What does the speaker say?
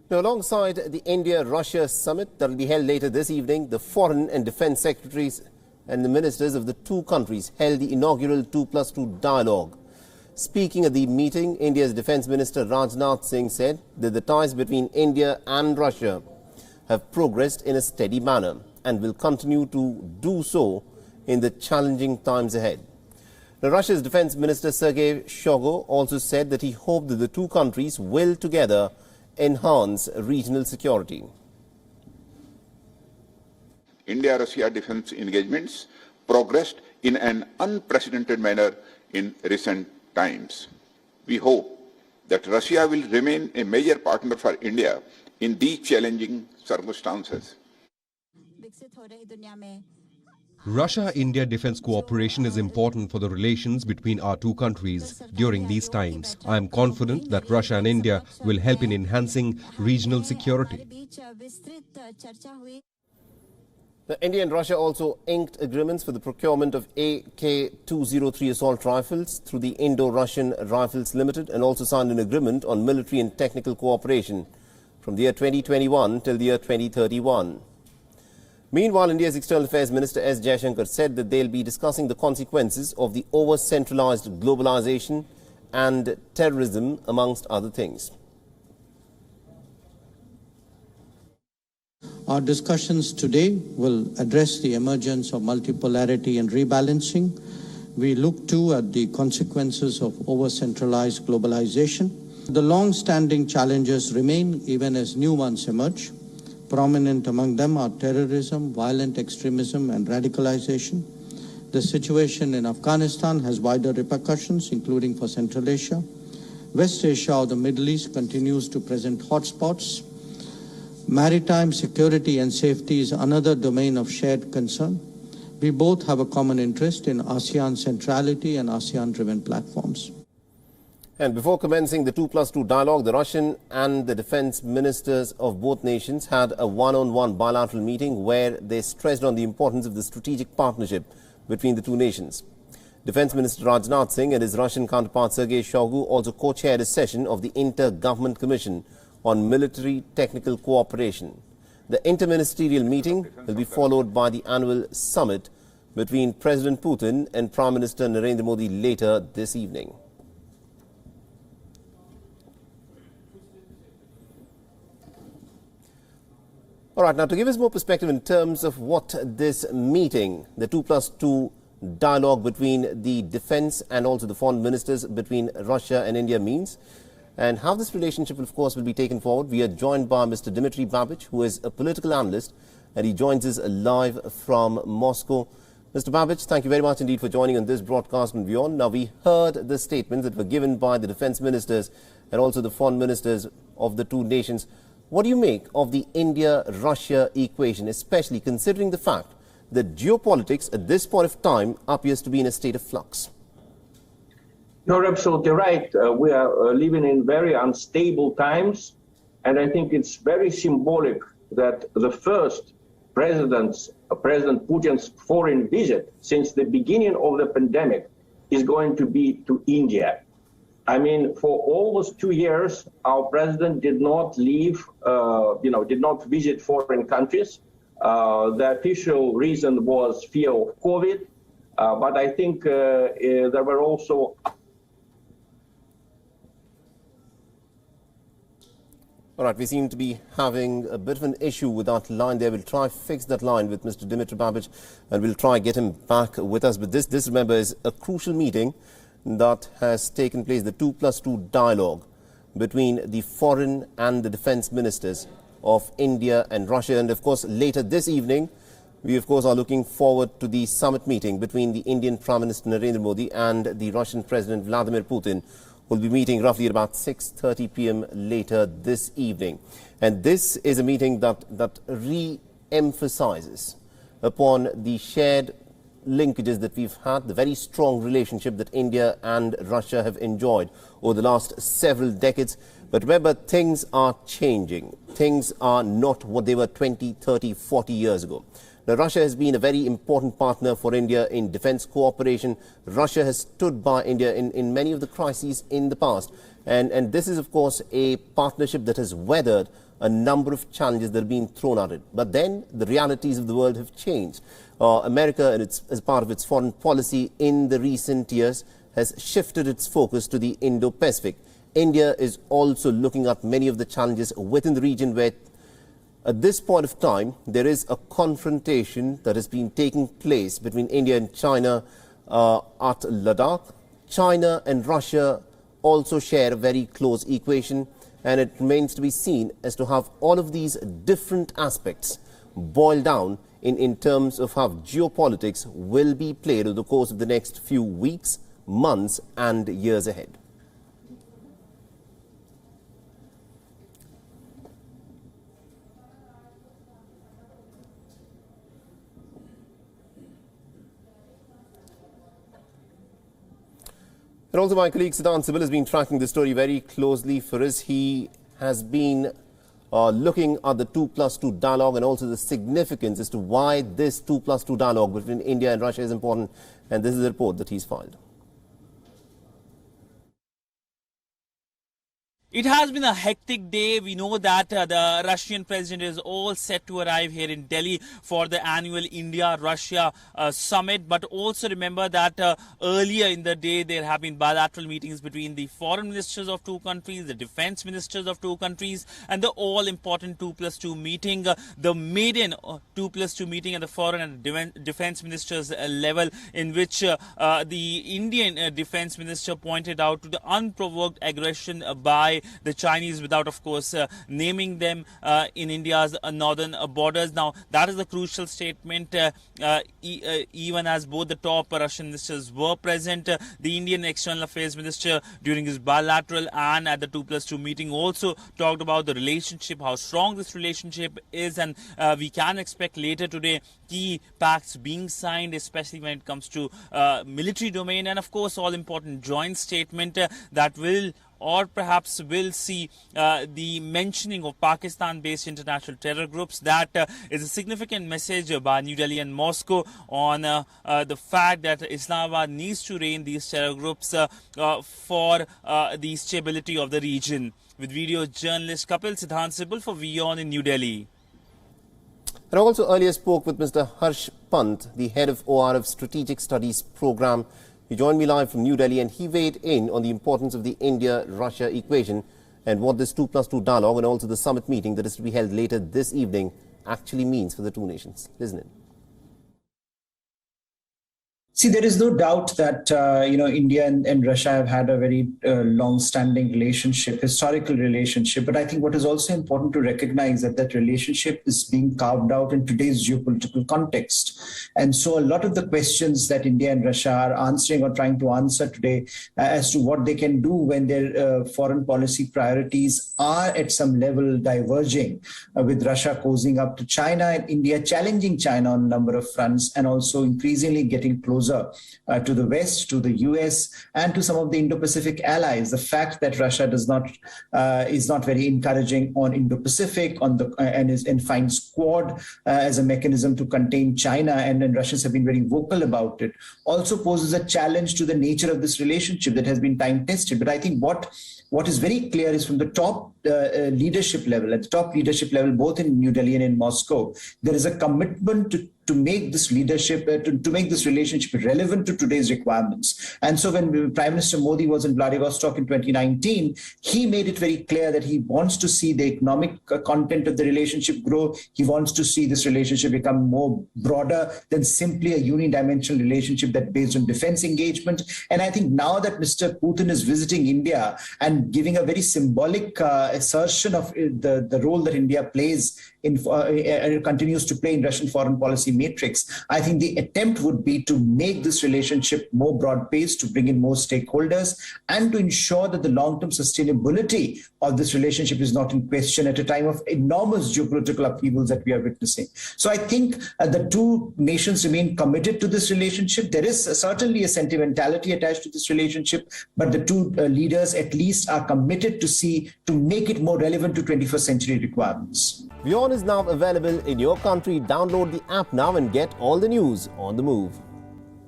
Now, alongside the India-Russia summit that will be held later this evening, the foreign and defence secretaries and the ministers of the two countries held the inaugural 2+2 dialogue. Speaking at the meeting, India's Defence Minister Rajnath Singh said that the ties between India and Russia have progressed in a steady manner and will continue to do so in the challenging times ahead. Now, Russia's Defence Minister Sergei Shoigu also said that he hoped that the two countries will together enhance regional security. India-Russia defence engagements progressed in an unprecedented manner in recent times. We hope that Russia will remain a major partner for India in these challenging circumstances. Russia-India defence cooperation is important for the relations between our two countries during these times. I am confident that Russia and India will help in enhancing regional security. India and Russia also inked agreements for the procurement of AK-203 assault rifles through the Indo-Russian Rifles Limited and also signed an agreement on military and technical cooperation from the year 2021 till the year 2031. Meanwhile, India's External Affairs Minister S. Jaishankar said that they'll be discussing the consequences of the over-centralized globalization and terrorism, amongst other things. Our discussions today will address the emergence of multipolarity and rebalancing. We look too at the consequences of over-centralized globalization. The long-standing challenges remain even as new ones emerge. Prominent among them are terrorism, violent extremism and radicalization. The situation in Afghanistan has wider repercussions, including for Central Asia. West Asia or the Middle East continues to present hotspots. Maritime security and safety is another domain of shared concern. We both have a common interest in ASEAN centrality and ASEAN-driven platforms. And before commencing the 2+2 dialogue, the Russian and the defence ministers of both nations had a one-on-one bilateral meeting where they stressed on the importance of the strategic partnership between the two nations. Defence Minister Rajnath Singh and his Russian counterpart Sergei Shoigu also co-chaired a session of the Inter-Government Commission on Military Technical Cooperation. The interministerial meeting will be followed by the annual summit between President Putin and Prime Minister Narendra Modi later this evening. All right, now to give us more perspective in terms of what this meeting, the 2+2 dialogue between the defence and also the foreign ministers between Russia and India means, and how this relationship, of course, will be taken forward, we are joined by Mr. Dmitry Babic, who is a political analyst, and he joins us live from Moscow. Mr. Babic, thank you very much indeed for joining on this broadcast on WION. Now, we heard the statements that were given by the defence ministers and also the foreign ministers of the two nations. What do you make of the India-Russia equation, especially considering the fact that geopolitics at this point of time appears to be in a state of flux? You're absolutely right. We are living in very unstable times, and I think it's very symbolic that the first President Putin's foreign visit since the beginning of the pandemic is going to be to India. I mean, for almost 2 years, our president did not leave, did not visit foreign countries. The official reason was fear of COVID, but I think there were also... All right, we seem to be having a bit of an issue with that line there. We'll try fix that line with Mr. Dmitry Babic, and we'll try get him back with us. But this, remember, is a crucial meeting that has taken place, the 2+2 dialogue between the foreign and the defence ministers of India and Russia. And, of course, later this evening, we, of course, are looking forward to the summit meeting between the Indian Prime Minister Narendra Modi and the Russian President Vladimir Putin. Will be meeting roughly at about 6:30 p.m. later this evening. And this is a meeting that re-emphasizes upon the shared linkages that we've had, the very strong relationship that India and Russia have enjoyed over the last several decades. But remember, things are changing. Things are not what they were 20, 30, 40 years ago. Now, Russia has been a very important partner for India in defence cooperation. Russia has stood by India in many of the crises in the past. And this is, of course, a partnership that has weathered a number of challenges that have been thrown at it. But then the realities of the world have changed. America, as part of its foreign policy in the recent years, has shifted its focus to the Indo-Pacific. India is also looking at many of the challenges within the region where, at this point of time, there is a confrontation that has been taking place between India and China at Ladakh. China and Russia also share a very close equation, and it remains to be seen as to how all of these different aspects boil down in terms of how geopolitics will be played over the course of the next few weeks, months and years ahead. And also my colleague Siddhant Sibil has been tracking this story very closely for us. He has been looking at the 2+2 dialogue and also the significance as to why this 2+2 dialogue between India and Russia is important. And this is the report that he's filed. It has been a hectic day. We know that the Russian president is all set to arrive here in Delhi for the annual India-Russia summit. But also remember that earlier in the day, there have been bilateral meetings between the foreign ministers of two countries, the defense ministers of two countries, and the all-important 2+2 meeting, the maiden 2+2 meeting at the foreign and defense ministers level, in which the Indian defense minister pointed out to the unprovoked aggression by the Chinese without, of course, naming them in India's northern borders. Now, that is a crucial statement, even as both the top Russian ministers were present. The Indian External Affairs Minister, during his bilateral and at the 2+2 meeting, also talked about the relationship, how strong this relationship is, and we can expect later today key pacts being signed, especially when it comes to military domain, and of course all important joint statement that will or perhaps will see the mentioning of Pakistan-based international terror groups. That is a significant message by New Delhi and Moscow on the fact that Islamabad needs to rein these terror groups for the stability of the region. With video journalist Kapil Siddhant Sibil for WION in New Delhi. And I also earlier spoke with Mr. Harsh Pant, the head of ORF Strategic Studies Program. He joined me live from New Delhi and he weighed in on the importance of the India-Russia equation and what this 2+2 dialogue and also the summit meeting that is to be held later this evening actually means for the two nations. Listen in. See, there is no doubt that, India and Russia have had a very long-standing relationship, historical relationship. But I think what is also important to recognize that that relationship is being carved out in today's geopolitical context. And so a lot of the questions that India and Russia are answering or trying to answer today as to what they can do when their foreign policy priorities are at some level diverging, with Russia cozying up to China and India challenging China on a number of fronts and also increasingly getting closer to the West, to the US, and to some of the Indo-Pacific allies. The fact that Russia is not very encouraging on Indo-Pacific, and finds Quad as a mechanism to contain China, and Russians have been very vocal about it, also poses a challenge to the nature of this relationship that has been time-tested. But I think what is very clear is from the top leadership level, both in New Delhi and in Moscow, there is a commitment to make this leadership, to make this relationship relevant to today's requirements. And so when Prime Minister Modi was in Vladivostok in 2019, he made it very clear that he wants to see the economic content of the relationship grow. He wants to see this relationship become more broader than simply a unidimensional relationship that based on defense engagement. And I think now that Mr. Putin is visiting India and giving a very symbolic assertion of the role that India plays in continues to play in Russian foreign policy matrix, I think the attempt would be to make this relationship more broad-based, to bring in more stakeholders, and to ensure that the long-term sustainability of this relationship is not in question at a time of enormous geopolitical upheavals that we are witnessing. So I think the two nations remain committed to this relationship. There is certainly a sentimentality attached to this relationship, but the two leaders at least are committed to make it more relevant to 21st century requirements. WION is now available in your country. Download the app now and get all the news on the move.